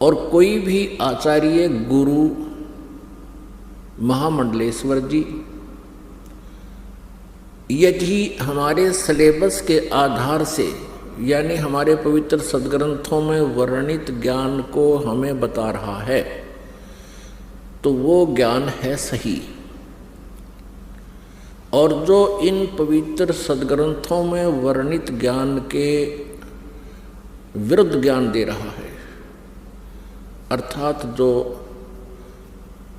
और कोई भी आचार्य गुरु महामंडलेश्वर जी यदि हमारे सिलेबस के आधार से यानी हमारे पवित्र सदग्रंथों में वर्णित ज्ञान को हमें बता रहा है तो वो ज्ञान है सही। और जो इन पवित्र सदग्रंथों में वर्णित ज्ञान के विरुद्ध ज्ञान दे रहा है, अर्थात जो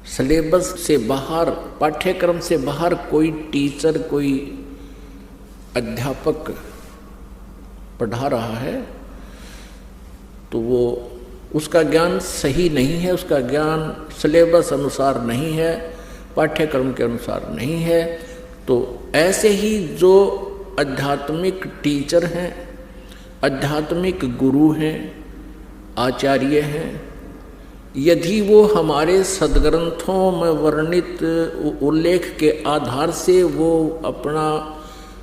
सिलेबस से बाहर, पाठ्यक्रम से बाहर कोई टीचर, कोई अध्यापक पढ़ा रहा है, तो वो उसका ज्ञान सही नहीं है, उसका ज्ञान सिलेबस अनुसार नहीं है, पाठ्यक्रम के अनुसार नहीं है। तो ऐसे ही जो आध्यात्मिक टीचर हैं, आध्यात्मिक गुरु हैं, आचार्य हैं, यदि वो हमारे सदग्रंथों में वर्णित उल्लेख के आधार से वो अपना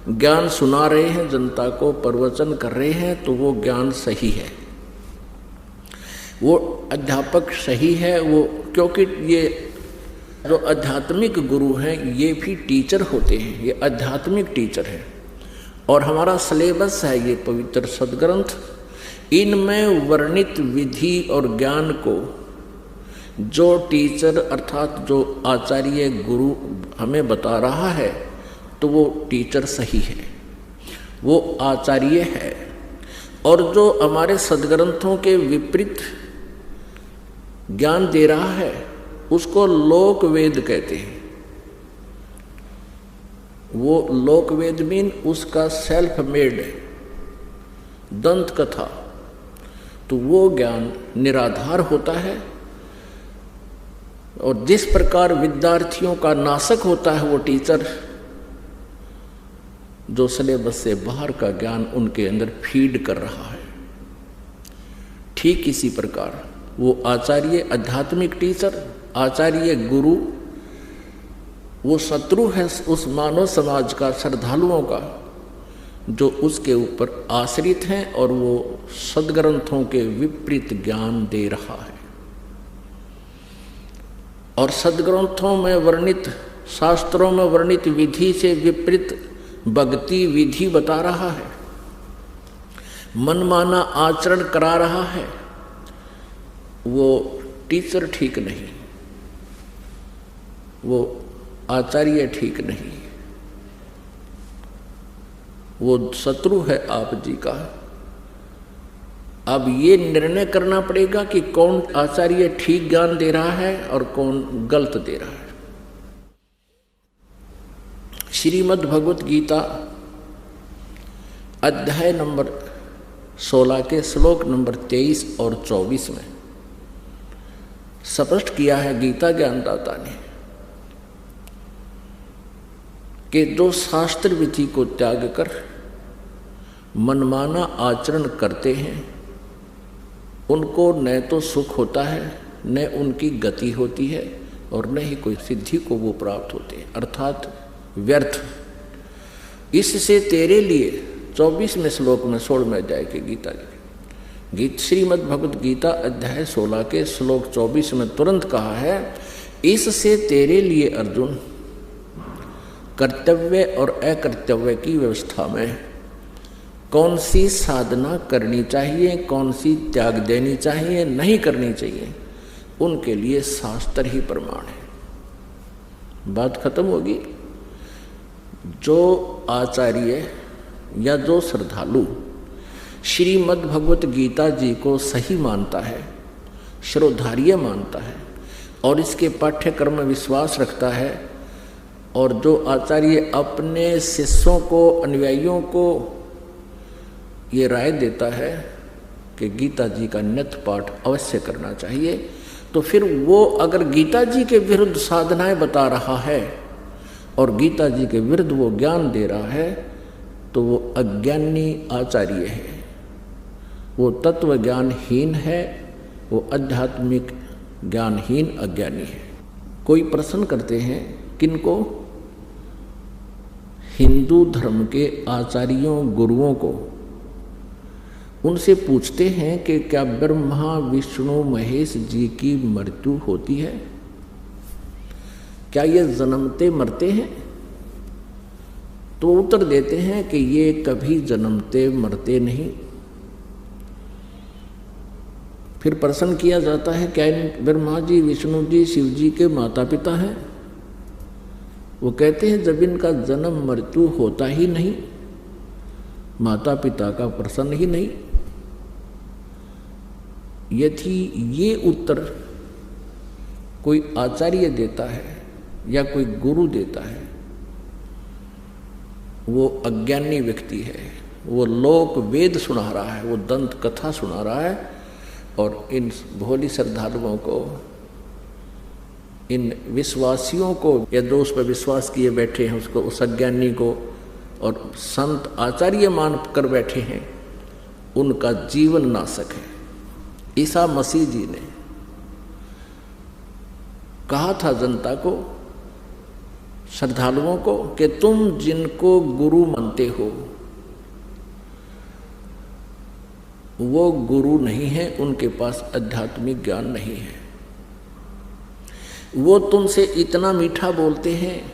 ज्ञान सुना रहे हैं, जनता को प्रवचन कर रहे हैं, तो वो ज्ञान सही है, वो अध्यापक सही है। वो क्योंकि ये जो आध्यात्मिक गुरु हैं ये भी टीचर होते हैं, ये आध्यात्मिक टीचर हैं। और हमारा सिलेबस है ये पवित्र सदग्रंथ, इनमें वर्णित विधि और ज्ञान को जो टीचर अर्थात जो आचार्य गुरु हमें बता रहा है तो वो टीचर सही है, वो आचार्य है। और जो हमारे सदग्रंथों के विपरीत ज्ञान दे रहा है उसको लोक वेद कहते हैं। वो लोक वेद मीन उसका सेल्फ मेड दंत कथा, तो वो ज्ञान निराधार होता है। और जिस प्रकार विद्यार्थियों का नाशक होता है वो टीचर, जो सिलेबस से बाहर का ज्ञान उनके अंदर फीड कर रहा है, ठीक इसी प्रकार वो आचार्य, आध्यात्मिक टीचर, आचार्य गुरु, वो शत्रु है उस मानव समाज का, श्रद्धालुओं का, जो उसके ऊपर आश्रित हैं और वो सदग्रंथों के विपरीत ज्ञान दे रहा है। और सदग्रंथों में वर्णित, शास्त्रों में वर्णित विधि से विपरीत भक्ति विधि बता रहा है, मनमाना आचरण करा रहा है, वो टीचर ठीक नहीं, वो आचार्य ठीक नहीं, वो शत्रु है आप जी का। अब ये निर्णय करना पड़ेगा कि कौन आचार्य ठीक ज्ञान दे रहा है और कौन गलत दे रहा है। श्रीमद् भगवत गीता अध्याय नंबर 16 के श्लोक नंबर 23 और 24 में स्पष्ट किया है गीता ज्ञानदाता ने कि जो शास्त्र विधि को त्याग कर मनमाना आचरण करते हैं उनको न तो सुख होता है, न उनकी गति होती है, और न ही कोई सिद्धि को वो प्राप्त होते हैं, अर्थात व्यर्थ। इससे तेरे लिए 24वें श्लोक में 16वें अध्याय के गीता जी, श्रीमद् भगवत गीता अध्याय 16 के श्लोक 24 में तुरंत कहा है, इससे तेरे लिए अर्जुन कर्तव्य और अकर्तव्य की व्यवस्था में कौन सी साधना करनी चाहिए, कौन सी त्याग देनी चाहिए, नहीं करनी चाहिए, उनके लिए शास्त्र ही प्रमाण है। बात खत्म होगी। जो आचार्य या जो श्रद्धालु श्रीमद् भगवत गीता जी को सही मानता है, श्रोधार्य मानता है और इसके पाठ्यक्रम में विश्वास रखता है, और जो आचार्य अपने शिष्यों को, अनुयायियों को ये राय देता है कि गीता जी का नित्य पाठ अवश्य करना चाहिए, तो फिर वो अगर गीता जी के विरुद्ध साधनाएं बता रहा है और गीता जी के विरुद्ध वो ज्ञान दे रहा है, तो वो अज्ञानी आचार्य है, वो तत्व ज्ञानहीन है, वो आध्यात्मिक ज्ञानहीन अज्ञानी है। कोई प्रश्न करते हैं किनको? हिंदू धर्म के आचार्यों, गुरुओं को, उनसे पूछते हैं कि क्या ब्रह्मा विष्णु महेश जी की मृत्यु होती है? क्या ये जन्मते मरते हैं? तो उत्तर देते हैं कि ये कभी जन्मते मरते नहीं। फिर प्रश्न किया जाता है क्या ब्रह्मा जी विष्णु जी शिव जी के माता पिता हैं? वो कहते हैं जब इनका जन्म मृत्यु होता ही नहीं, माता पिता का प्रश्न ही नहीं। यदि ये उत्तर कोई आचार्य देता है या कोई गुरु देता है, वो अज्ञानी व्यक्ति है, वो लोक वेद सुना रहा है, वो दंत कथा सुना रहा है और इन भोली श्रद्धालुओं को, इन विश्वासियों को, या जो उस पर विश्वास किए बैठे हैं उसको, उस अज्ञानी को और संत आचार्य मान कर बैठे हैं, उनका जीवन नाशक है। ईसा मसीह जी ने कहा था जनता को, श्रद्धालुओं को, कि तुम जिनको गुरु मानते हो वो गुरु नहीं है, उनके पास आध्यात्मिक ज्ञान नहीं है। वो तुमसे इतना मीठा बोलते हैं,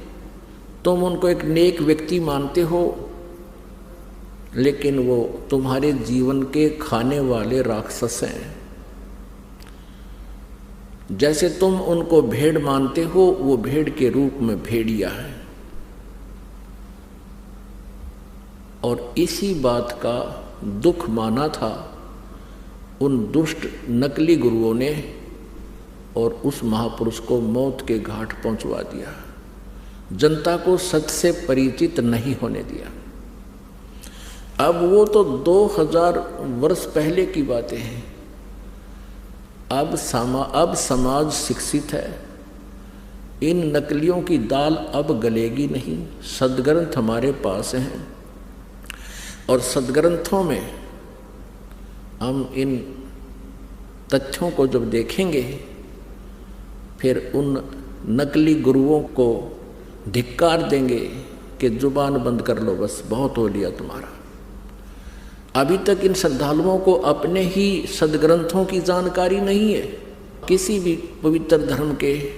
तुम उनको एक नेक व्यक्ति मानते हो, लेकिन वो तुम्हारे जीवन के खाने वाले राक्षस हैं। जैसे तुम उनको भेड़ मानते हो, वो भेड़ के रूप में भेड़िया है। और इसी बात का दुख माना था उन दुष्ट नकली गुरुओं ने और उस महापुरुष को मौत के घाट पहुंचवा दिया। जनता को सत्य से परिचित नहीं होने दिया। अब वो तो 2000 वर्ष पहले की बातें हैं। अब समाज शिक्षित है। इन नकलियों की दाल अब गलेगी नहीं। सदग्रंथ हमारे पास हैं और सदग्रंथों में हम इन तथ्यों को जब देखेंगे, फिर उन नकली गुरुओं को धिक्कार देंगे कि जुबान बंद कर लो, बस बहुत हो लिया तुम्हारा। अभी तक इन श्रद्धालुओं को अपने ही सदग्रंथों की जानकारी नहीं है। किसी भी पवित्र धर्म के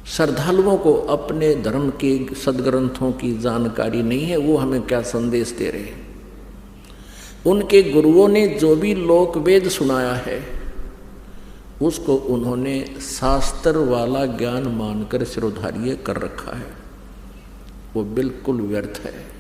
श्रद्धालुओं को अपने धर्म के सदग्रंथों की जानकारी नहीं है। वो हमें क्या संदेश दे रहे हैं? उनके गुरुओं ने जो भी लोक वेद सुनाया है उसको उन्होंने शास्त्र वाला ज्ञान मानकर शिरोधार्य कर रखा है। वो बिल्कुल व्यर्थ है।